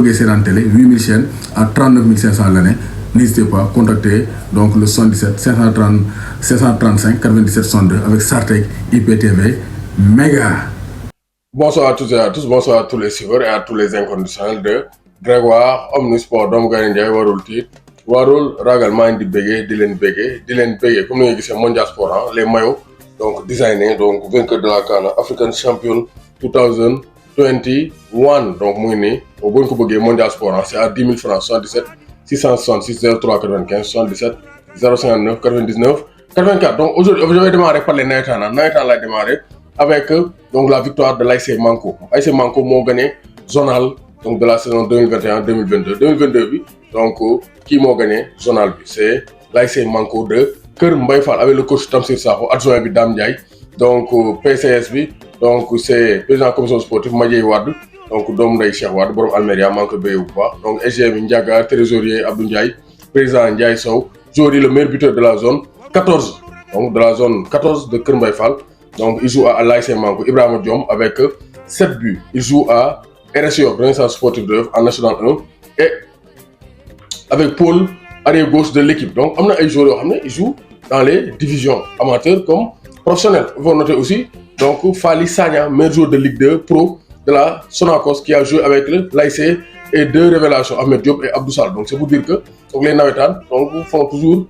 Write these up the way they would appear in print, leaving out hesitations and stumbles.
c'est en télé 8000 chaînes à 39 500 l'année. N'hésitez pas à contacter donc le 77 530 535 97 62 avec Sartec IPTV méga. Bonsoir à toutes et à tous, bonsoir à tous les suiveurs et à tous les inconditionnels de Grégoire Omnisport doomu Gaye Ndiaye warul tiit warul ragal maa ngi di béggee di leen béggee comme ni nga gisee Mondial Sport les maillots donc designés donc vainqueur de la CAN African Champion 2021 donc mu ngi nii boo ko bëggee Mondial Sport c'est à 10 000 francs 77 666 03 95 77 059 99 84 donc aujourd'hui je vais démarrer par les nawetaan laay démarrer avec donc la victoire de l'ASC Manko. ASC Manko moo gagné zonal donc de la saison 2021-2022. 2022 bi donc qui moo gagné zonal bi c'est l'ASC Manko de Kër Mbaye Fall avec le coach Tamsir Sakho adjoint bi Dame Ndiaye donc PCS bi donc c'est président commission sportive Madiaye Wade donc doomu ndey Cheikh Wade borom Almeria maa ngi koy béyee bu baax donc SG bi Ndiaga trésorier Abdou Ndiaye président Ndiaye Sow Jori le meilleur buteur de la zone 14 donc de la zone 14 de Kër Mbaye Fall. Donc, il joue à l'ASC Manko, Ibrahima Diom, avec 7 buts. Il joue à RSIO, Renaissance Sportive de en National 1, et avec Paul, arrière gauche de l'équipe. Donc, il y a des joueurs qui jouent dans les divisions amateurs comme professionnels. Il faut noter aussi, donc, Fali Sagna, meilleur joueur de Ligue 2 Pro de la Sonacos, qui a joué avec l'ASC et deux révélations, Ahmed Diop et Abdou Sall. Donc, c'est pour dire que donc, les Nawetan font toujours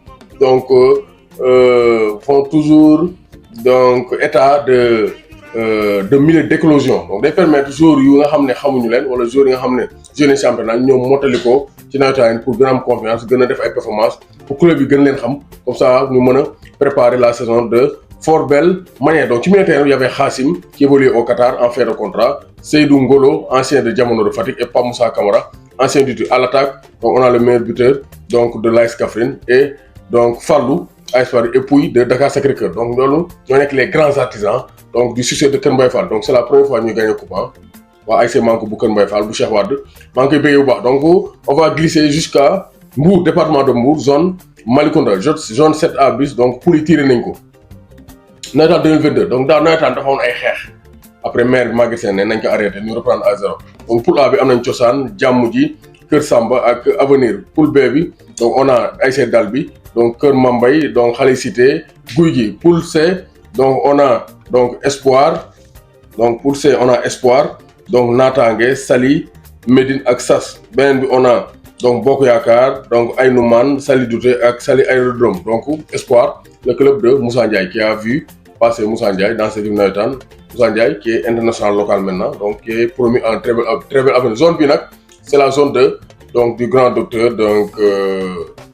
état de milieu d'éclosion donc day permettre joueurs yu nga xam ne xamuñu leen wala joueurs yi nga xam ne jeunes championnat ñoom mottali ko ci nawetaan pour gën a am confiance gën a def ay performance pour club yi gën leen xam comme ça ñu mën a préparer la saison de fort belle manière donc ci milieu terrain il y avait Khassim qui évolue au Qatar en fin de contrat Seydou Ngolo ancien de Diamono de Fatick et Pape Moussa Camara ancien du à l'attaque donc on a le meilleur buteur donc de l'AS Kaffrine et donc Fallou Aïspar et Pouy de Dakar Sacré-Cœur donc loolu ñoo nekk les grands artisans donc du succès de Kër Mbaye Fall donc c'est la première fois ñuy gagné coupe waa ASC Manko bu Kër Mbaye Fall bu Cheikh Wade maa ngi koy béyee bu baax donc on va glisser jusqu'à Mbour département de Mbour zone Malicounda zone 7A bis donc pour yi tiré nañ ko nawetaan 2022 donc daaw nawetaan dafa woon ay xeex après maire bi Maguette Sène nañ ko arrêté ñu reprendre à zéro donc poule A bi am nañ cosaan jàmm ji Kër Samba ak avenir poule B bi donc on a ASC Dal bi donc Kër Mambay donc Xale Cité Guy gi poule C donc on a donc Espoir donc poule C on a Espoir donc Natangué Sali Médine ak Sas beneen bi on a donc Bokk Yaakaar donc Aynoumane Sali Douté ak Sali Aérodrome donc Espoir le club de Moussa Ndiaye qui a vu passer Moussa Ndiaye dans cette nawetaan Moussa Ndiaye qui est international local maintenant donc qui est promu en très belle avenir zone bi nag c'est la zone de donc du grand docteur donc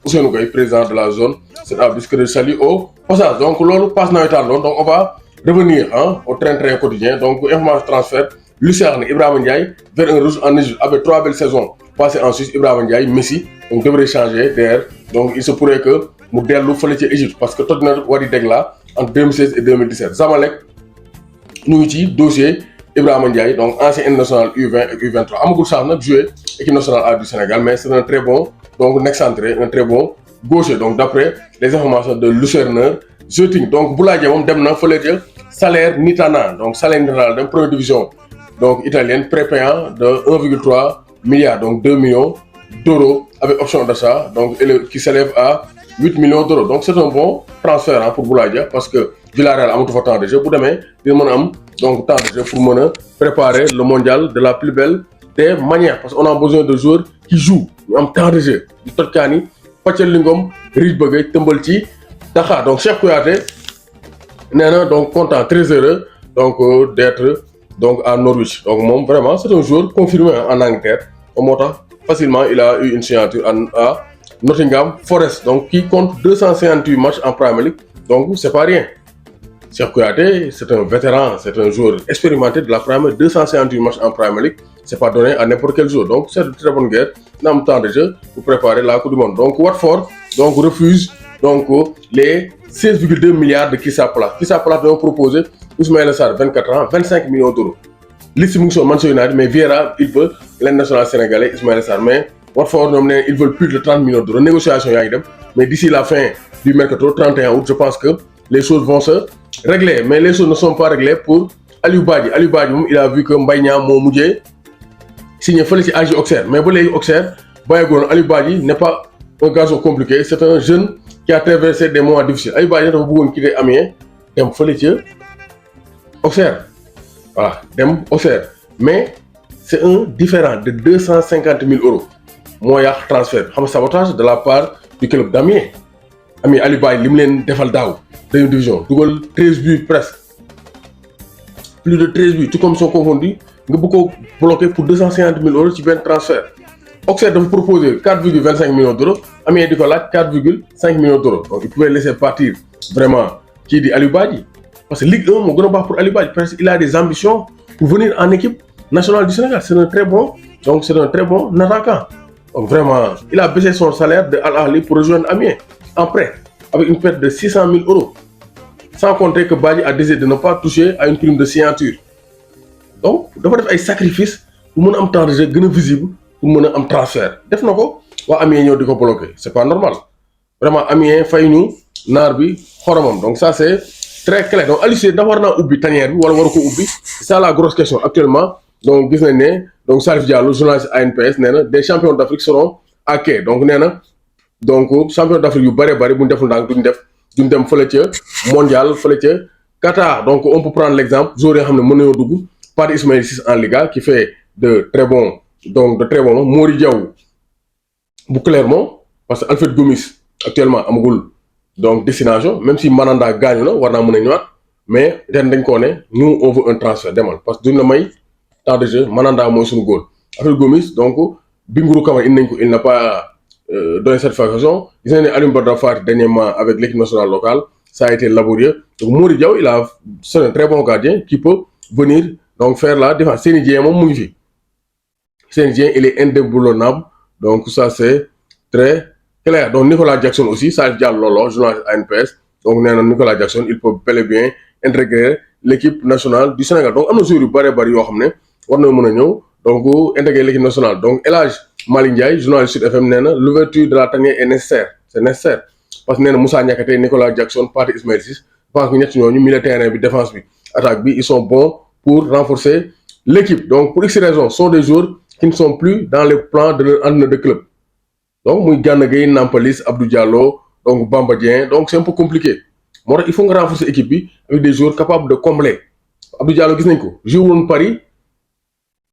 Ousseynou Gueye président de la zone c'est à bisque de Sali au passage donc loolu passe nawetaan loolu donc on va revenir au train quotidien donc information transfert Lucerne Ibrahima Ndiaye vers un rouge en Égypte avec 3 belles saisons passées en Suisse Ibrahima Ndiaye Messi donc devrait changer d'air donc il se pourrait que mu dellu fële ci Égypte parce que Tottenham Wadi Degla entre 2016 et 2017 Zamalek ñu ngi ci dossier Ibrahima Ndiaye donc ancien international U20 et U23 amagul chance nag jouer équipe nationale A du Sénégal mais c'est un très bon donc excentré un très bon gaucher donc d'après les informations de Lucerne Zötting donc Boulaye Dia moom dem na fële ca Salernitana donc Salernitana dem première division donc italienne prépayant de 1,3 milliard donc 2 millions d'euros avec option d'achat donc qui s'élève à 8 millions d'euros donc c'est un bon transfert pour Boulaye Dia parce que Villarreal amatu fa temps de jeu bu demee dina mën a am donc temps de jeu pour mën a préparer le mondial de la plus belle des manières parce qu'on a besoin de joueurs qui jouent ñu am temps de jeu di totkaani Pàccal Lingom Rich Bëggey tëmbal ci Dakar donc Cheikh Kouyaté nee na donc content très heureux donc d'être donc à Norwich donc moom vraiment c'est un joueur confirmé en Angleterre moo tax facilement il a eu une signature à Nottingham Forest donc qui compte 258 matchs en Premier League donc c'est pas rien Cheikh Kouyaté c'est un vétéran c'est un joueur expérimenté de la Premier League 258 matchs en Premier League c'est pas donné à n'importe quel joueur donc c'est de très bonne guerre na am temps de jeu pour préparer la Coupe du Monde donc Watford donc refuse donc les 16,2 milliards de Crystal Palace dañoo proposé Ismaïla Sarr 24 ans 25 millions d'euros liste mu ngi sur Manchester United mais Vieira il veut l'international sénégalais Ismaïla Sarr mais Watford ñoom ne ils veulent plus de 30 millions d'euros négociation yaa ngi dem mais d'ici la fin du mercato 31 août je pense que les choses vont se régler mais les choses ne sont pas réglées pour Aliou Badji moom il a vu que Mbaye Niang moo mujjee signé fële ci AJ Auxerre mais ba léegi Auxerre bàyyeegoon Aliou Badji n'est pas un garçon compliqué c'est un jeune qui a traversé des moments difficiles Aliou Badji dafa bëggoon quitter Amiens dem fële ci Auxerre voilà dem Auxerre mais c'est un différent de 250 000 € moo yàq transfert xam nga sabotage de la part du club d'Amiens Amiens Aliou Badji li mu leen defal daaw deuxième division dugal 13 buts presque plus de 13 buts tout comme sont confondus nga bëgg ko bloqué pour 250 000 € ci benn transfert Auxerre dafa proposer 4,25 millions d'euros Amiens di ko laaj 4,5 millions d'euros donc il pouvait laisser partir vraiment kii di Aliou Badji parce que Ligue 1 moo gën a baax pour Aliou Badji parce qu'il a des ambitions pour venir en équipe nationale du Sénégal c'est un très bon attaquant donc vraiment il a baissé son salaire de Al Ahly pour rejoindre Amiens en prêt avec une perte de 600 000 €. Sans compter que Badji a décidé de ne pas toucher à une prime de signature donc dafa def ay sacrifices pour mën a am temps de jeu gën a visible pour mën a am transfert def na ko waa Amiens ñëw di ko bloquer c'est pas normal vraiment Amiens fay ñu naar bi xoromam donc ça c'est très clair donc Aliou Cissé dafa war naa ubbi tanière bi wala waru ko ubbi c'est ça la grosse question actuellement donc gis nañ ne donc Salif Diallo journaliste ANPS nee na des champions d'Afrique seront à quai donc nee na donc champion d'Afrique yu bëree bëri bu ñu deful ndànk duñ dem fële ca mondial fële ca Qatar donc on peut prendre l'exemple joueurs yoo xam ne mën nañoo dugg Pathé Ismaïla Ciss en Liga qui fait de très bons Mori Diaw bu Clermont parce que Alfred Gomis actuellement amagul donc destination même si Mandanda gaañu na war naa mën a ñëwaat mais dañ koo ne nous on veut un transfert demal parce que duñ la may temps de jeu Mandanda mooy suñu góol Alfred Gomis donc Bingourou Kamara indi nañ ko il n'a pas donné satisfaction gis nañ ne Alioune Badara Fati dernièrement avec l'équipe nationale locale ça a été laborieux donc Mori Diaw c'est un très bon gardien qui peut venir donc faire la défense Seny Dieng moom mu ngi fi Seny Dieng il est indéboulonnable donc ça c'est très clair donc Nicolas Jackson aussi Salif Diallo looloo journaliste ANPS donc nee na Nicolas Jackson il peut bel et bien intégrer l'équipe nationale du Sénégal donc am na joueurs yu bari yoo xam ne war na mën a ñëw donc intégrer l'équipe nationale donc El Hadj Malick Ndiaye journaliste Sud FM nee na l'ouverture de la tanière est nécessaire c'est nécessaire parce que nee na Moussa Niakhaté Nicolas Jackson Pathé Ismaïla Ciss je pense que ñett ñooñu milieu terrain bi défense bi attaque bi ils sont bons pour renforcer l'équipe donc pour X raisons sont des joueurs qui ne sont plus dans les plans de leur entraîneur de club donc muy Gana Gueye Nampalys Abdou Diallo donc Bamba Dieng donc c'est un peu compliqué moo tax il faut nga renforcer équipe bi avec des joueurs capables de combler Abdou Diallo gis nañ ko joué woon Paris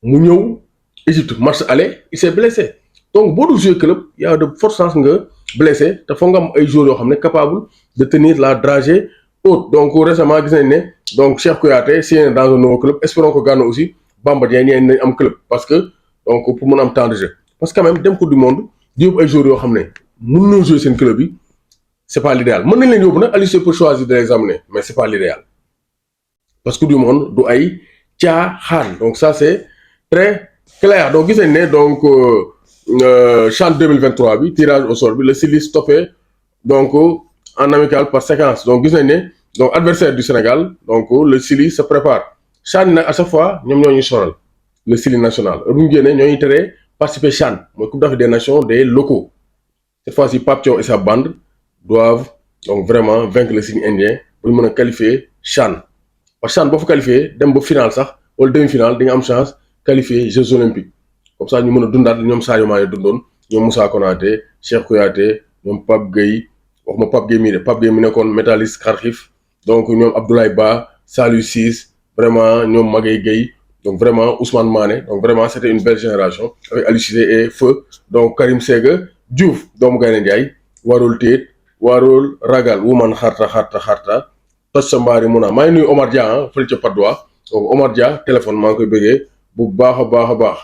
mu ñëw Égypte match aller il s'est blessé donc boo dul jouer club y a de fortes chances nga blessé te foog nga am ay joueurs yoo xam ne capable de tenir la dragée haute donc récemment gis nañ ne donc Cheikh Kouyaté signé dans un nouveau club espérons que Gana aussi Bamba Dieng ñeen nañ am club parce que donc pour mën a am temps de jeu parce que quand même dem coupe du monde di yóbbu ay joueurs yoo xam ne mën nañoo jouer seen club yi c'est pas l'idéal mën nañ leen yóbbu nag Aliou Cissé peut choisir de les amener mais c'est pas l'idéal parce que coupe du monde du ay caaxaan donc ça c'est très clair donc gis nañ ne donc CHAN 2023 bi tirage au sort bi le Syli stoppé donc en amical par séquence donc gis nañ ne donc adversaire du Sénégal donc le Syli se prépare CHAN nag à chaque fois ñoom ñoo ñuy sonal le Syli national bu ñu génnee ñoo ñuy teree participer CHAN mooy Coupe d'Afrique des Nations des locaux cette fois-ci Pape Thiaw et sa bande doivent donc vraiment vaincre le Syli indien pour ñu mën a qualifier CHAN parce que CHAN boo fa qualifié dem ba final sax wala demi-finale di nga am chance qualifier Jeux olympiques comme ça ñu mën a dundaat ñoom Sadio Mané dundoon ñoom Moussa Konaté Cheikh Kouyaté ñoom Pape Gueye waxuma Pape Gueye mii de Pape Gueye mi nekkoon Métalliste Kharkiv donc ñoom Abdoulaye Ba Saliou Ciss vraiment ñoom Magaye Gueye donc vraiment Ousmane Mané donc vraiment c'était une belle génération avec Aliou Cissé et feu donc Karim Séga Diouf doomu Gaynde Ndiaye warul téet warul ragal wuman xarta toj sa mbaari mun a maa ngi nuyu Omar Dia fële ca Patte d'Oie donc Omar Dia téléphone maa ngi koy bëggee bu baax a baax a baax